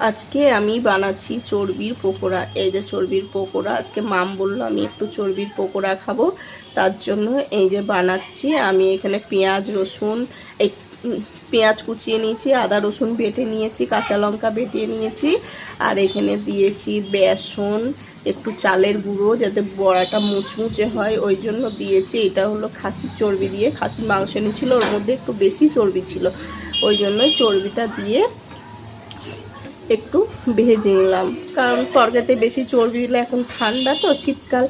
আজকে আমি বানাচ্ছি চর্বির পকোড়া। এই যে চর্বির পকোড়া, আজকে মাম বললো আমি একটু চর্বির পকোড়া খাবো, তার জন্য এই যে বানাচ্ছি। আমি এখানে পেঁয়াজ রসুন পেঁয়াজ কুচিয়ে নিয়েছি, আদা রসুন বেটে নিয়েছি, কাঁচা লঙ্কা বেটে নিয়েছি, আর এখানে দিয়েছি বেসন, একটু চালের গুঁড়ো যাতে বড়াটা মুচমুচে হয় ওই জন্য দিয়েছি। এটা হলো খাসির চর্বি দিয়ে, খাসির মাংস নিয়েছিল, ওর মধ্যে একটু বেশি চর্বি ছিল, ওই জন্যই চর্বিটা দিয়ে একটু ভেজে নিলাম। কারণ তরকারিতে বেশি চর্বি দিলে, এখন ঠান্ডা তো, শীতকাল,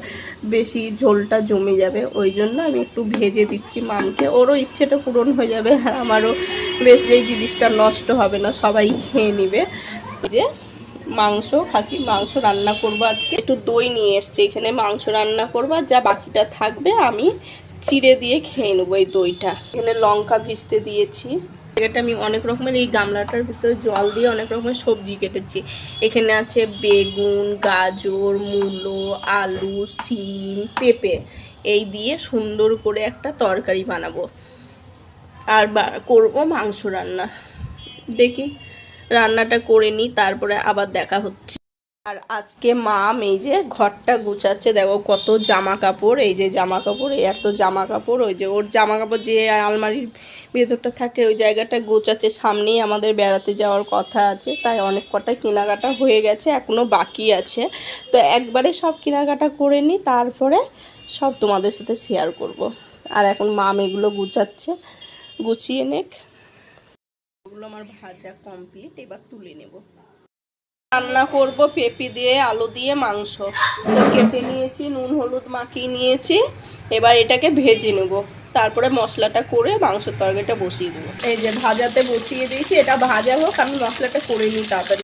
বেশি ঝোলটা জমে যাবে, ওই জন্য আমি একটু ভেজে দিচ্ছি মামকে। ওরও ইচ্ছেটা পূরণ হয়ে যাবে, আর আমারও বেশ যেই জিনিসটা নষ্ট হবে না, সবাই খেয়ে নিবে। যে মাংস, খাসির মাংস রান্না করবো আজকে। একটু দই নিয়ে এসছি, এখানে মাংস রান্না করবো, যা বাকিটা থাকবে আমি চিড়ে দিয়ে খেয়ে নেবো এই দইটা। এখানে লঙ্কা ভিজতে দিয়েছি। এটা আমি অনেক রকমের, এই গামলাটার ভিতরে জল দিয়ে অনেক রকমের সবজি কেটেছি। এখানে আছে বেগুন, গাজর, মূলো, আলু, সিম, পেঁপে, এই দিয়ে সুন্দর করে একটা তরকারি বানাবো। আর করবো মাংস রান্না। দেখি রান্নাটা করে নিই, তারপরে আবার দেখা হচ্ছে। আর আজকে মাম এই যে ঘরটা গুছাচ্ছে, দেখো কত জামা কাপড়, এই যে জামা কাপড়, এত জামা কাপড়, ওই যে ওর জামা কাপড় যে আলমারির ভেতরটা থাকে ওই জায়গাটা গোছাচ্ছে। সামনেই আমাদের বেড়াতে যাওয়ার কথা আছে, তাই অনেক কটা কেনাকাটা হয়ে গেছে, এখনও বাকি আছে। তো একবারে সব কেনাকাটা করে নিই, তারপরে সব তোমাদের সাথে শেয়ার করব। আর এখন মাম এগুলো গুছাচ্ছে, গুছিয়ে নেক। ওগুলো আমার ভাজা কমপ্লিট, এবার তুলে নেব। রান্না করব পেঁপে দিয়ে, আলু দিয়ে মাংস। কেটে নিয়েছি, নুন হলুদ মাখিয়ে নিয়েছি, এবার এটাকে ভেজে নেব, তারপরে মশলাটা করে মাংসের তরকারিটা বসিয়ে দেবো। এই যে ভাজাতে বসিয়ে দিয়েছি, এটা ভাজা হোক, আমি মশলাটা করে নিই তাড়াতাড়ি।